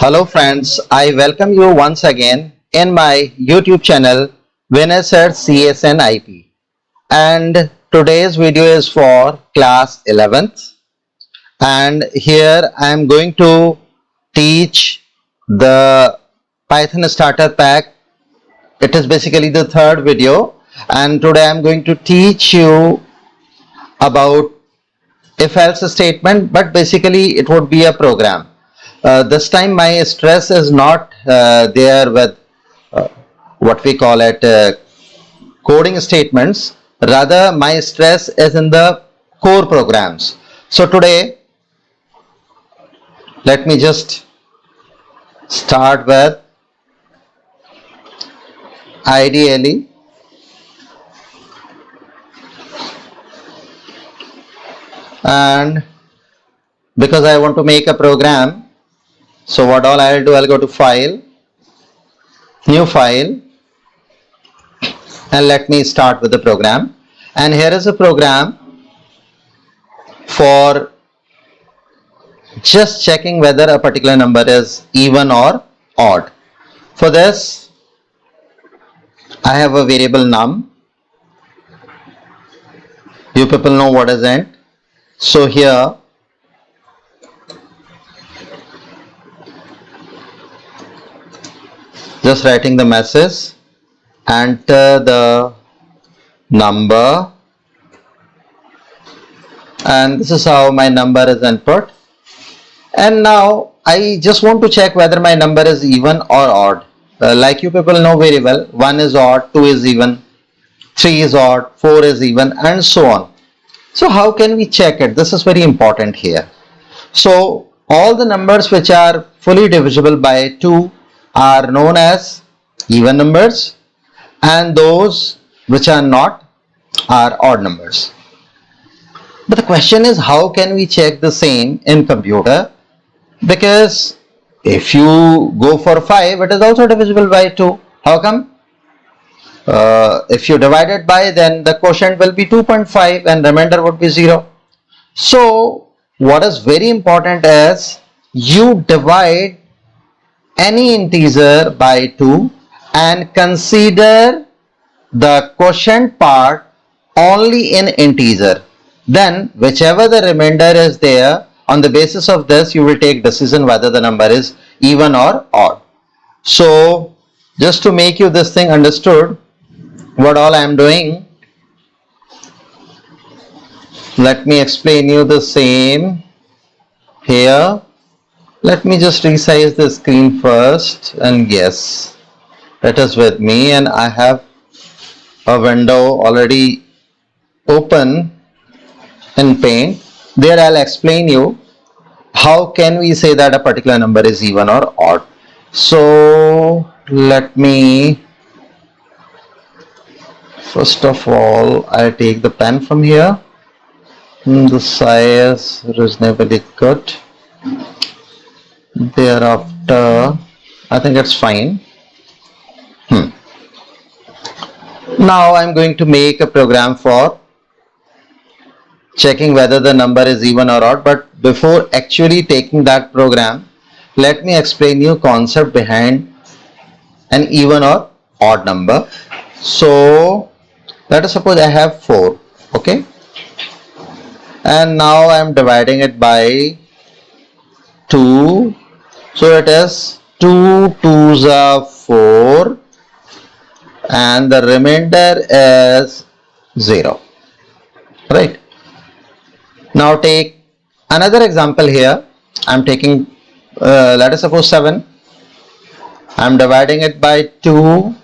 Hello friends, I welcome you once again in my YouTube channel Winner CSN IP, and today's video is for class 11th, and here I am going to teach the Python starter pack. It is basically the third video, and today I am going to teach you about if else statement, but basically it would be a program. This time my stress is not there with what we call it coding statements, rather my stress is in the core programs. So today let me just start with ideally and because I want to make a program, so what all I'll do, I'll go to file, new file, and let me start with the program. And here is a program for just checking whether a particular number is even or odd. For this I have a variable num. You people know what is int. So here just writing the message, enter the number, and this is how my number is input. And now I just want to check whether my number is even or odd. Like you people know very well, 1 is odd, 2 is even, 3 is odd, 4 is even, and so on. So how can we check it? This is very important here. So all the numbers which are fully divisible by 2 are known as even numbers, and those which are not are odd numbers. But the question is, how can we check the same in computer? Because if you go for 5, it is also divisible by 2. How come? If you divide it by, then the quotient will be 2.5 and remainder would be 0. So what is very important is you divide any integer by 2 and consider the quotient part only in integer. Then whichever the remainder is there, on the basis of this you will take decision whether the number is even or odd. So just to make you this thing understood, what all I am doing, let me explain you the same here. Let me just resize the screen first, and yes, it is with me, and I have a window already open in Paint. There I'll explain you how can we say that a particular number is even or odd. So let me first of all I take the pen from here. The size is reasonably good. Thereafter I think it's fine. Now I'm going to make a program for checking whether the number is even or odd, but before actually taking that program, let me explain you concept behind an even or odd number. So let us suppose I have 4, okay, and now I am dividing it by 2, so it is 2 2s are 4 and the remainder is 0, right? Now take another example here. I am taking let us suppose 7. I am dividing it by 2.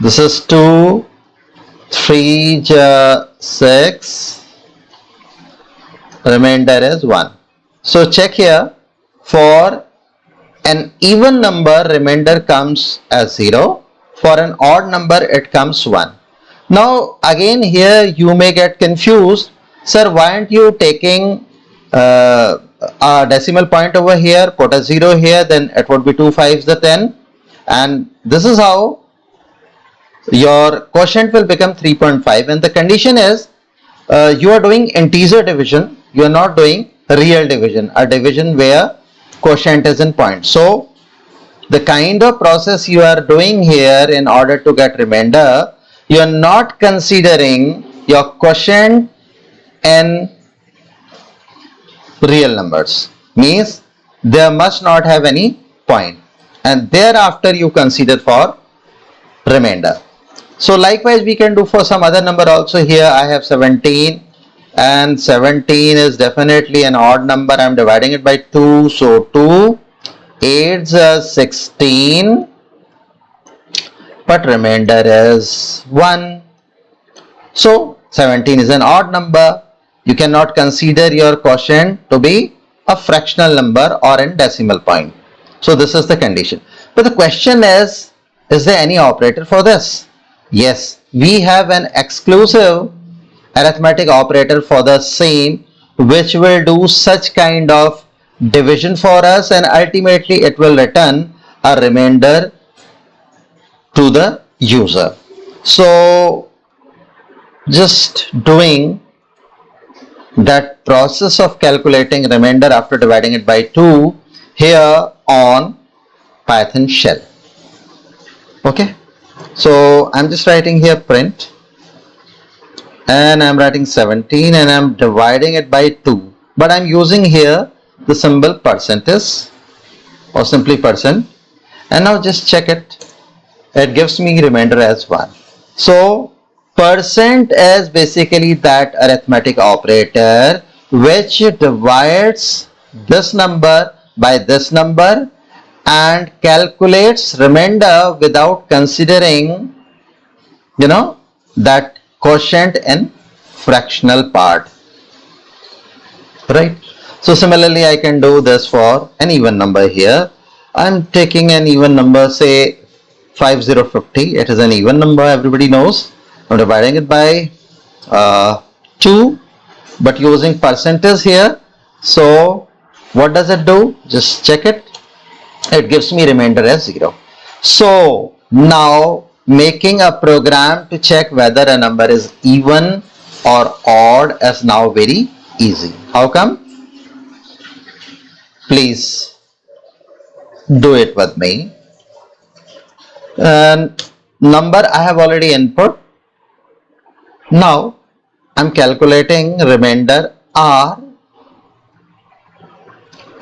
This is 2, 3 6, remainder is 1. So check here, for an even number remainder comes as 0, for an odd number it comes 1. Now again here you may get confused, sir, why aren't you taking a decimal point over here, put a 0 here, then it would be 2 5s the 10, and this is how your quotient will become 3.5, and the condition is you are doing integer division, you are not doing real division, a division where quotient is in point. So the kind of process you are doing here in order to get remainder, you are not considering your quotient in real numbers, means there must not have any point, and thereafter you consider for remainder. So likewise we can do for some other number also. Here I have 17, and 17 is definitely an odd number. I am dividing it by 2, so 2 8s are 16, but remainder is 1. So 17 is an odd number. You cannot consider your quotient to be a fractional number or in decimal point. So this is the condition. But the question is there any operator for this? Yes, we have an exclusive arithmetic operator for the same, which will do such kind of division for us, and ultimately it will return a remainder to the user. So just doing that process of calculating remainder after dividing it by 2 here on Python shell. Okay, so I'm just writing here print, and I'm writing 17 and I'm dividing it by 2, but I'm using here the symbol percentage or simply percent, and now just check it. It gives me remainder as 1. So percent is basically that arithmetic operator which divides this number by this number and calculates remainder without considering, that quotient in fractional part, right? So similarly I can do this for an even number here. I'm taking an even number, say 5050. It is an even number, everybody knows. I'm dividing it by 2, but using percentage here. So what does it do? Just check it. It gives me remainder as 0. So now making a program to check whether a number is even or odd is now very easy. How come? Please do it with me. And number I have already input. Now I'm calculating remainder R,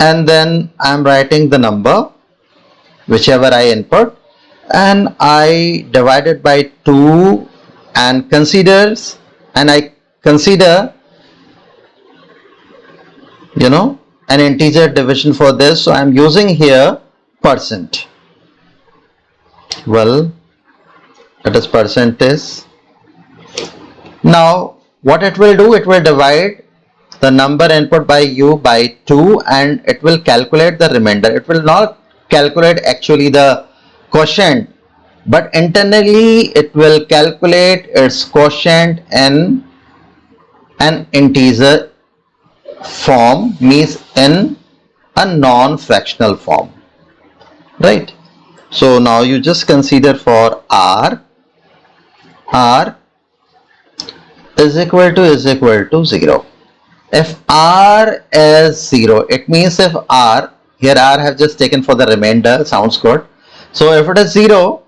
and then I'm writing the number whichever I input, and I divide it by 2 and I consider an integer division for this. So I'm using here percent. Well, that is percentage. Now what it will do, it will divide the number input by you by 2 and it will calculate the remainder. It will not calculate actually the quotient, but internally it will calculate its quotient in an integer form, means in a non-fractional form, right? So now you just consider for R is equal to 0. If R is 0, it means if R, here R have just taken for the remainder, sounds good. So if it is 0,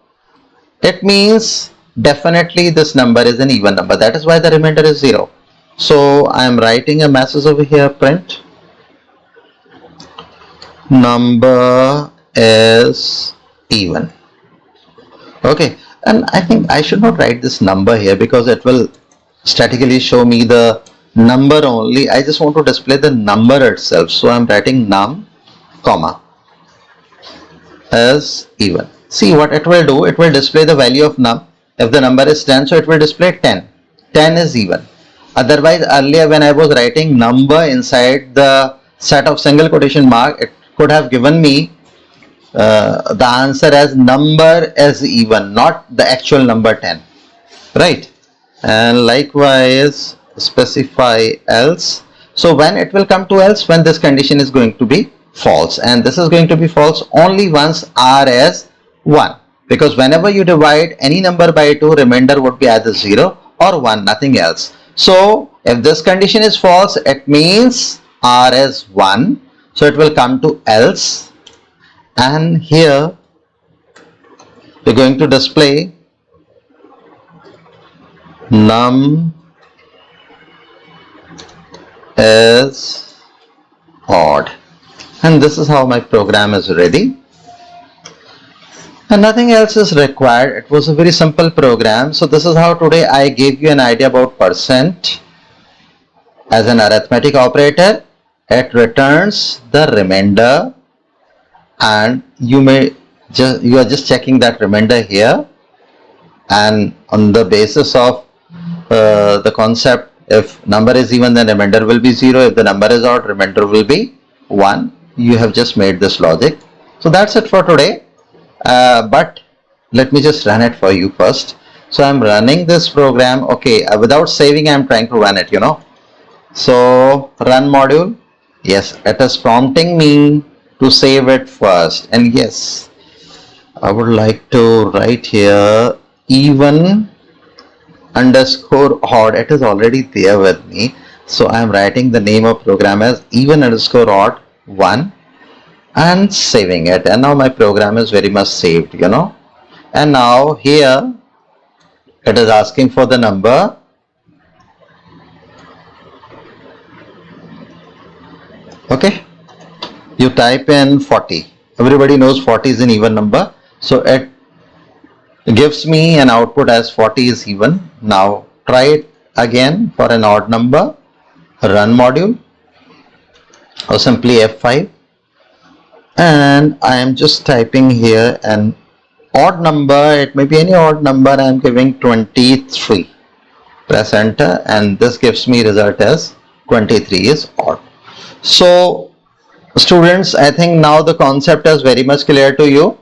it means definitely this number is an even number. That is why the remainder is 0. So I am writing a message over here, print number is even. Okay, and I think I should not write this number here because it will statically show me the number only. I just want to display the number itself. So I'm writing num, comma, is even. See what it will do, it will display the value of num. If the number is 10, so it will display 10. 10 is even. Otherwise, earlier when I was writing number inside the set of single quotation mark, it could have given me the answer as number is even, not the actual number 10, right? And likewise specify else. So when it will come to else, when this condition is going to be false, and this is going to be false only once R is 1, because whenever you divide any number by 2, remainder would be either 0 or 1, nothing else. So if this condition is false, it means R as 1, so it will come to else, and here we're going to display num is odd, and this is how my program is ready. And nothing else is required. It was a very simple program. So this is how today I gave you an idea about percent as an arithmetic operator. It returns the remainder, and you are just checking that remainder here, and on the basis of the concept, if number is even, then remainder will be 0. If the number is odd, remainder will be 1. You have just made this logic. So that's it for today. But let me just run it for you first. So I'm running this program. Okay, without saving, I'm trying to run it, So run module. Yes, it is prompting me to save it first. And yes, I would like to write here even underscore odd. It is already there with me. So I'm writing the name of program as even underscore odd 1. And saving it, and now my program is very much saved, and now here it is asking for the number. Okay, you type in 40. Everybody knows 40 is an even number, so it gives me an output as 40 is even. Now try it again for an odd number. Run module or simply F5. And I am just typing here an odd number. It may be any odd number. I am giving 23. Press enter, and this gives me result as 23 is odd. So students, I think now the concept is very much clear to you.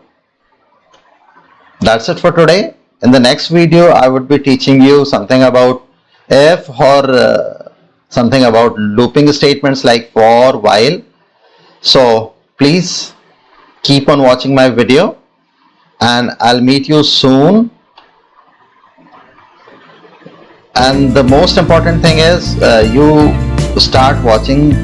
That's it for today. In the next video, I would be teaching you something about if, or something about looping statements like for, while. So please keep on watching my video, and I'll meet you soon. And the most important thing is you start watching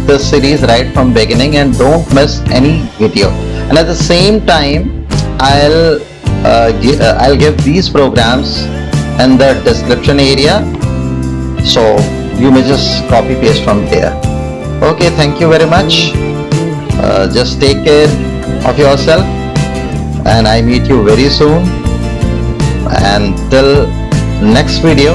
this series right from beginning and don't miss any video. And at the same time, I'll give these programs in the description area, so you may just copy paste from there. Okay, thank you very much. Just take care of yourself, and I meet you very soon. And till next video,